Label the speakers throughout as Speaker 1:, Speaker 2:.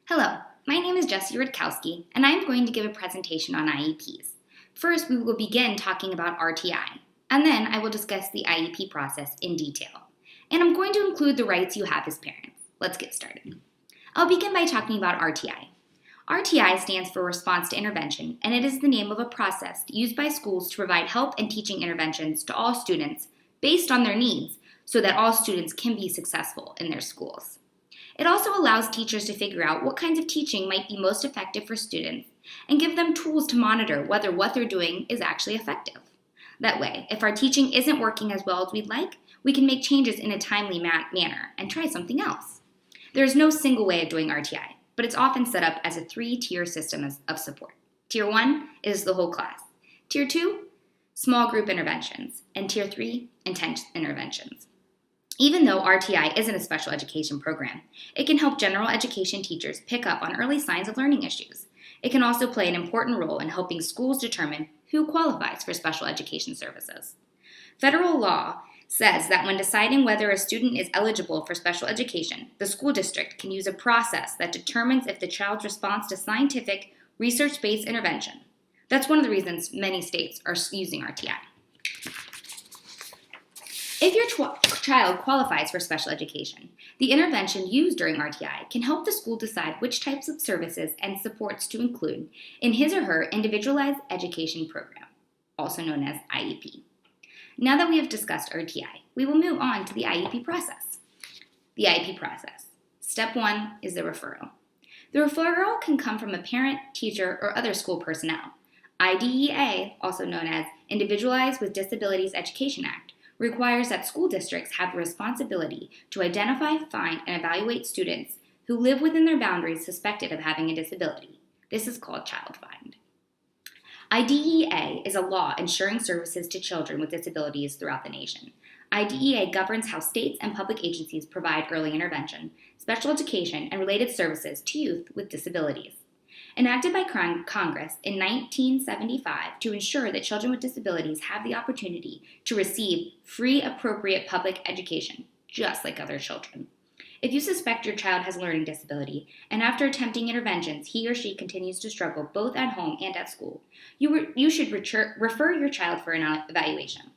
Speaker 1: Hello, my name is Jessie Rudkowski, and I am going to give a presentation on IEPs. First, we will begin talking about RTI, and then I will discuss the IEP process in detail. And I'm going to include the rights you have as parents. Let's get started. I'll begin by talking about RTI. RTI stands for Response to Intervention, and it is the name of a process used by schools to provide help and teaching interventions to all students based on their needs so that all students can be successful in their schools. It also allows teachers to figure out what kinds of teaching might be most effective for students and give them tools to monitor whether what they're doing is actually effective. That way, if our teaching isn't working as well as we'd like, we can make changes in a timely manner and try something else. There is no single way of doing RTI, but it's often set up as a 3-tier system of support. Tier 1 is the whole class. Tier 2, small group interventions. And Tier 3, intense interventions. Even though RTI isn't a special education program, it can help general education teachers pick up on early signs of learning issues. It can also play an important role in helping schools determine who qualifies for special education services. Federal law says that when deciding whether a student is eligible for special education, the school district can use a process that determines if the child's response to scientific, research-based intervention. That's one of the reasons many states are using RTI. If your child qualifies for special education, the intervention used during RTI can help the school decide which types of services and supports to include in his or her individualized education program, also known as IEP. Now that we have discussed RTI, we will move on to the IEP process. The IEP process. Step 1 is the referral. The referral can come from a parent, teacher, or other school personnel. IDEA, also known as Individualized with Disabilities Education Act, requires that school districts have a responsibility to identify, find, and evaluate students who live within their boundaries suspected of having a disability. This is called Child Find. IDEA is a law ensuring services to children with disabilities throughout the nation. IDEA governs how states and public agencies provide early intervention, special education, and related services to youth with disabilities. Enacted by Congress in 1975 to ensure that children with disabilities have the opportunity to receive free, appropriate public education, just like other children. If you suspect your child has a learning disability, and after attempting interventions, he or she continues to struggle both at home and at school, you should refer your child for an evaluation.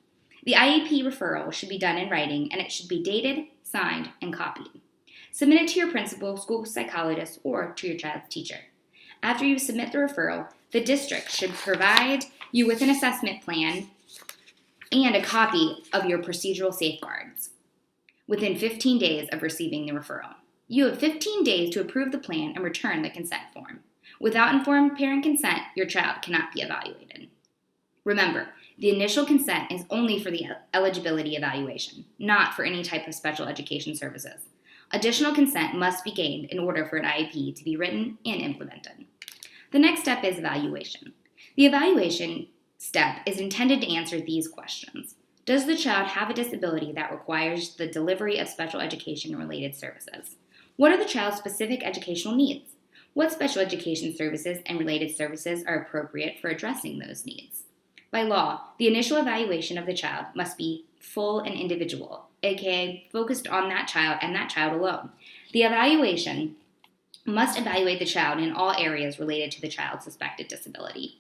Speaker 1: The IEP referral should be done in writing, and it should be dated, signed, and copied. Submit it to your principal, school psychologist, or to your child's teacher. After you submit the referral, the district should provide you with an assessment plan and a copy of your procedural safeguards within 15 days of receiving the referral. You have 15 days to approve the plan and return the consent form. Without informed parent consent, your child cannot be evaluated. Remember, the initial consent is only for the eligibility evaluation, not for any type of special education services. Additional consent must be gained in order for an IEP to be written and implemented. The next step is evaluation. The evaluation step is intended to answer these questions. Does the child have a disability that requires the delivery of special education and related services? What are the child's specific educational needs? What special education services and related services are appropriate for addressing those needs? By law, the initial evaluation of the child must be full and individual, aka focused on that child and that child alone. The evaluation must evaluate the child in all areas related to the child's suspected disability.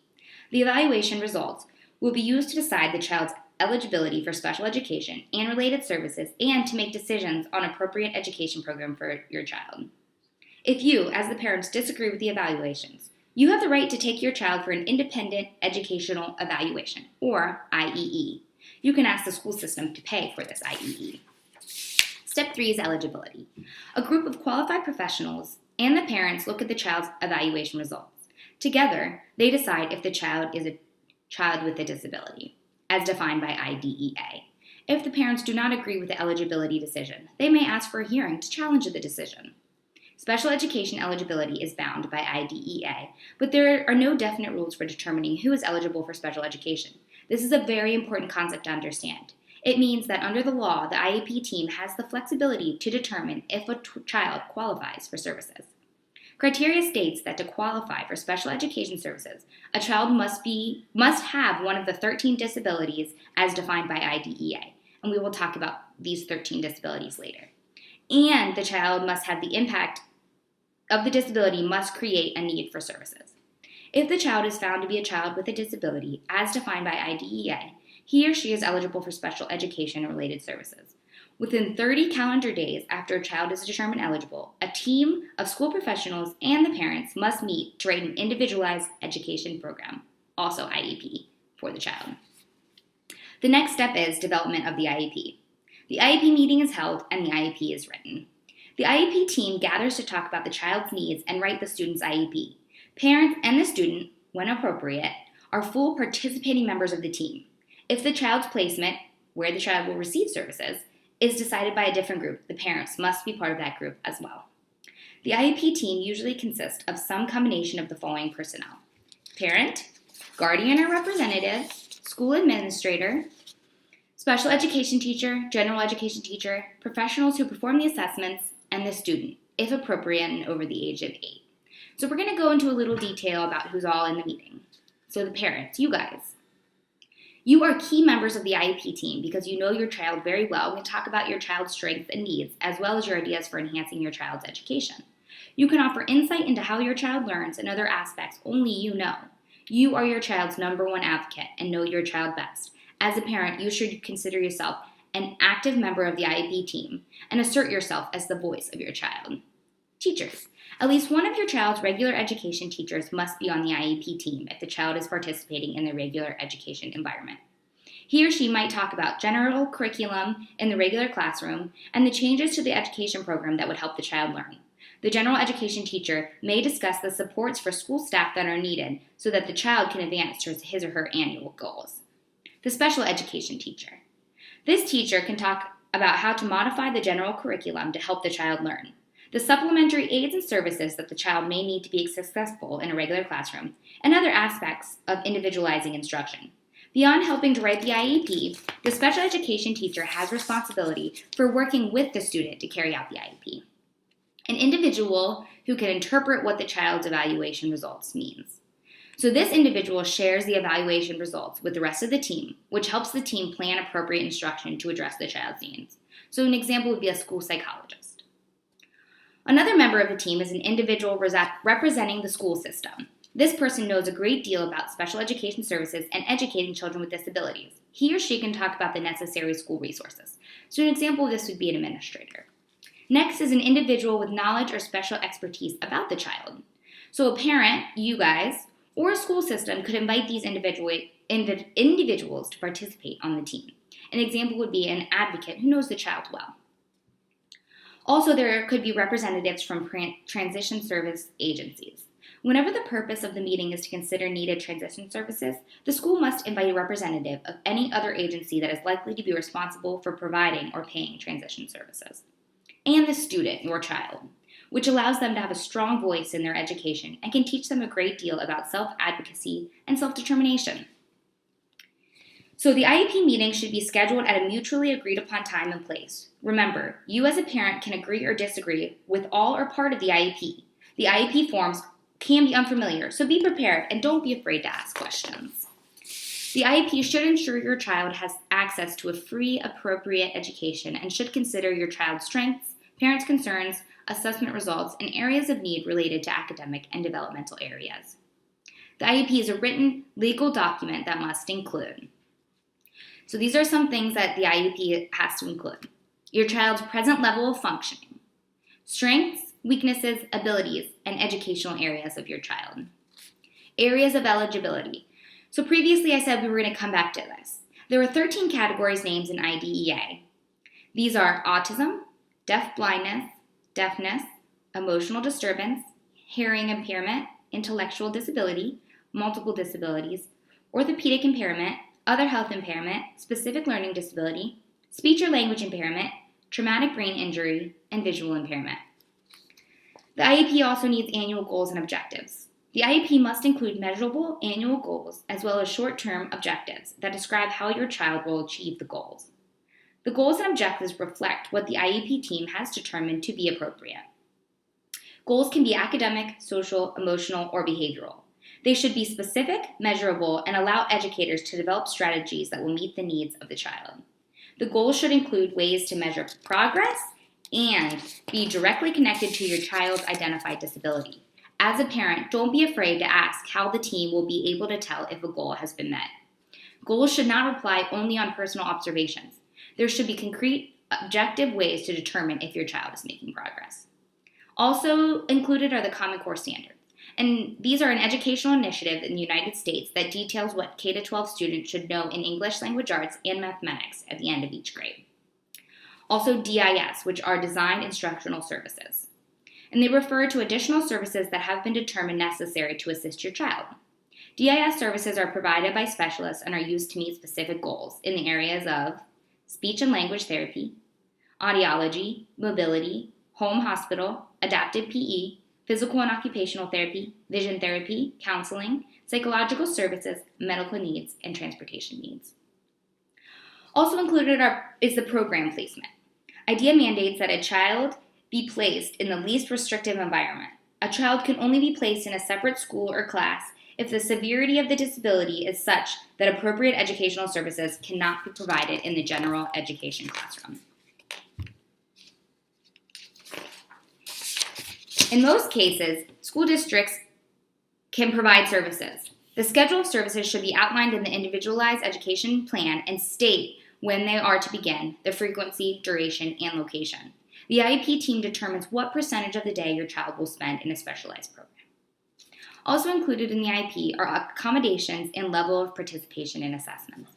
Speaker 1: The evaluation results will be used to decide the child's eligibility for special education and related services and to make decisions on appropriate education program for your child. If you, as the parents, disagree with the evaluations, you have the right to take your child for an independent educational evaluation, or IEE. You can ask the school system to pay for this IEE. Step 3 is eligibility. A group of qualified professionals and the parents look at the child's evaluation results. Together, they decide if the child is a child with a disability, as defined by IDEA. If the parents do not agree with the eligibility decision, they may ask for a hearing to challenge the decision. Special education eligibility is bound by IDEA, but there are no definite rules for determining who is eligible for special education. This is a very important concept to understand. It means that under the law, the IEP team has the flexibility to determine if a child qualifies for services. Criteria states that to qualify for special education services, a child must have one of the 13 disabilities as defined by IDEA, and we will talk about these 13 disabilities later. And the child must have the impact of the disability must create a need for services. If the child is found to be a child with a disability, as defined by IDEA, he or she is eligible for special education and related services. Within 30 calendar days after a child is determined eligible, a team of school professionals and the parents must meet to write an individualized education program, also IEP, for the child. The next step is development of the IEP. The IEP meeting is held and the IEP is written. The IEP team gathers to talk about the child's needs and write the student's IEP. Parents and the student, when appropriate, are full participating members of the team. If the child's placement, where the child will receive services, is decided by a different group, the parents must be part of that group as well. The IEP team usually consists of some combination of the following personnel: parent, guardian or representative, school administrator, special education teacher, general education teacher, professionals who perform the assessments, and the student, if appropriate and over the age of 8. So we're going to go into a little detail about who's all in the meeting. So the parents, you guys. You are key members of the IEP team because you know your child very well and can talk about your child's strengths and needs, as well as your ideas for enhancing your child's education. You can offer insight into how your child learns and other aspects only you know. You are your child's #1 advocate and know your child best. As a parent, you should consider yourself an active member of the IEP team and assert yourself as the voice of your child. Teachers. At least one of your child's regular education teachers must be on the IEP team if the child is participating in the regular education environment. He or she might talk about general curriculum in the regular classroom and the changes to the education program that would help the child learn. The general education teacher may discuss the supports for school staff that are needed so that the child can advance towards his or her annual goals. The special education teacher. This teacher can talk about how to modify the general curriculum to help the child learn. The supplementary aids and services that the child may need to be successful in a regular classroom, and other aspects of individualizing instruction. Beyond helping to write the IEP, the special education teacher has responsibility for working with the student to carry out the IEP. An individual who can interpret what the child's evaluation results means. So this individual shares the evaluation results with the rest of the team, which helps the team plan appropriate instruction to address the child's needs. So an example would be a school psychologist. Another member of the team is an individual representing the school system. This person knows a great deal about special education services and educating children with disabilities. He or she can talk about the necessary school resources. So an example of this would be an administrator. Next is an individual with knowledge or special expertise about the child. So a parent, you guys, or a school system could invite these individuals to participate on the team. An example would be an advocate who knows the child well. Also, there could be representatives from transition service agencies. Whenever the purpose of the meeting is to consider needed transition services, the school must invite a representative of any other agency that is likely to be responsible for providing or paying transition services. And the student, your child, which allows them to have a strong voice in their education and can teach them a great deal about self-advocacy and self-determination. So the IEP meeting should be scheduled at a mutually agreed upon time and place. Remember, you as a parent can agree or disagree with all or part of the IEP. The IEP forms can be unfamiliar, so be prepared and don't be afraid to ask questions. The IEP should ensure your child has access to a free, appropriate education and should consider your child's strengths, parents' concerns, assessment results, and areas of need related to academic and developmental areas. The IEP is a written, legal document that must include. So these are some things that the IEP has to include. Your child's present level of functioning, strengths, weaknesses, abilities, and educational areas of your child. Areas of eligibility. So previously I said we were going to come back to this. There are 13 categories named in IDEA. These are autism, deafblindness, deafness, emotional disturbance, hearing impairment, intellectual disability, multiple disabilities, orthopedic impairment, other health impairment, specific learning disability, speech or language impairment, traumatic brain injury, and visual impairment. The IEP also needs annual goals and objectives. The IEP must include measurable annual goals as well as short-term objectives that describe how your child will achieve the goals. The goals and objectives reflect what the IEP team has determined to be appropriate. Goals can be academic, social, emotional, or behavioral. They should be specific, measurable, and allow educators to develop strategies that will meet the needs of the child. The goals should include ways to measure progress and be directly connected to your child's identified disability. As a parent, don't be afraid to ask how the team will be able to tell if a goal has been met. Goals should not rely only on personal observations. There should be concrete, objective ways to determine if your child is making progress. Also included are the Common Core standards. And these are an educational initiative in the United States that details what K-12 students should know in English, language arts, and mathematics at the end of each grade. Also DIS, which are Design Instructional Services. And they refer to additional services that have been determined necessary to assist your child. DIS services are provided by specialists and are used to meet specific goals in the areas of speech and language therapy, audiology, mobility, home hospital, adaptive PE, physical and occupational therapy, vision therapy, counseling, psychological services, medical needs, and transportation needs. Also included is the program placement. IDEA mandates that a child be placed in the least restrictive environment. A child can only be placed in a separate school or class if the severity of the disability is such that appropriate educational services cannot be provided in the general education classroom. In most cases, school districts can provide services. The schedule of services should be outlined in the individualized education plan and state when they are to begin, the frequency, duration, and location. The IEP team determines what percentage of the day your child will spend in a specialized program. Also included in the IEP are accommodations and level of participation in assessments.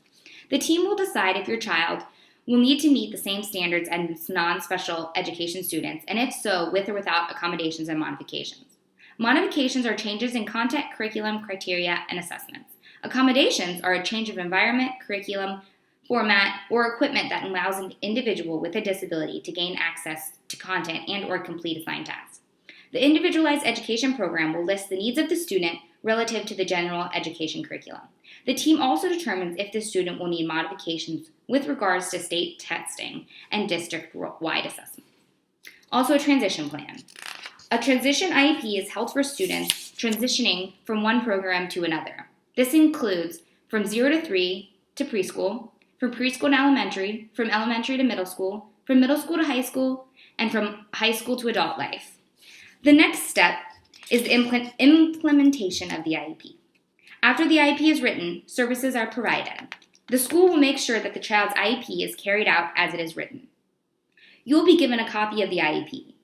Speaker 1: The team will decide if your child will need to meet the same standards as non-special education students, and if so, with or without accommodations and modifications. Modifications are changes in content, curriculum, criteria, and assessments. Accommodations are a change of environment, curriculum, format, or equipment that allows an individual with a disability to gain access to content and or complete assigned tasks. The individualized education program will list the needs of the student relative to the general education curriculum. The team also determines if the student will need modifications with regards to state testing and district-wide assessment. Also a transition plan. A transition IEP is held for students transitioning from one program to another. This includes from 0 to 3 to preschool, from preschool to elementary, from elementary to middle school to high school, and from high school to adult life. The next step is the implementation of the IEP. After the IEP is written, services are provided. The school will make sure that the child's IEP is carried out as it is written. You will be given a copy of the IEP,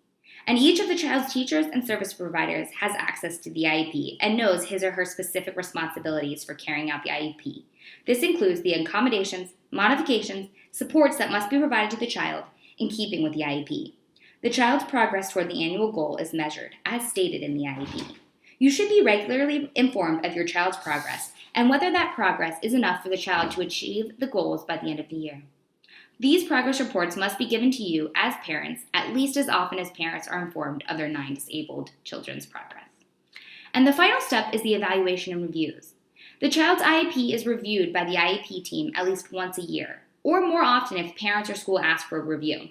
Speaker 1: and each of the child's teachers and service providers has access to the IEP and knows his or her specific responsibilities for carrying out the IEP. This includes the accommodations, modifications, supports that must be provided to the child in keeping with the IEP. The child's progress toward the annual goal is measured, as stated in the IEP. You should be regularly informed of your child's progress and whether that progress is enough for the child to achieve the goals by the end of the year. These progress reports must be given to you as parents at least as often as parents are informed of their 9 disabled children's progress. And the final step is the evaluation and reviews. The child's IEP is reviewed by the IEP team at least once a year, or more often if parents or school ask for a review.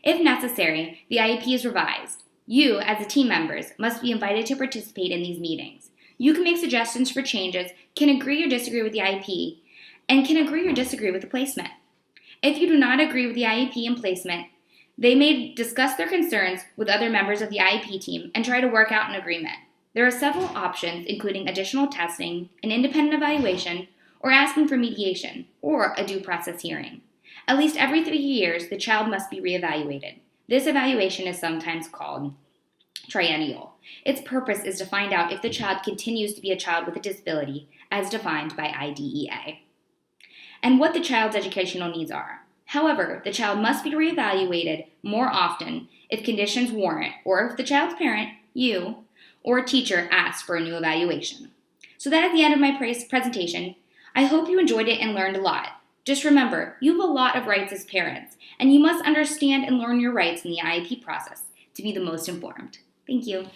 Speaker 1: If necessary, the IEP is revised. You, as the team members, must be invited to participate in these meetings. You can make suggestions for changes, can agree or disagree with the IEP, and can agree or disagree with the placement. If you do not agree with the IEP and placement, they may discuss their concerns with other members of the IEP team and try to work out an agreement. There are several options, including additional testing, an independent evaluation, or asking for mediation, or a due process hearing. At least every 3 years, the child must be reevaluated. This evaluation is sometimes called triennial. Its purpose is to find out if the child continues to be a child with a disability as defined by IDEA, and what the child's educational needs are. However, the child must be reevaluated more often if conditions warrant, or if the child's parent, you, or a teacher asks for a new evaluation. So that is the end of my presentation. I hope you enjoyed it and learned a lot. Just remember, you have a lot of rights as parents, and you must understand and learn your rights in the IEP process to be the most informed. Thank you.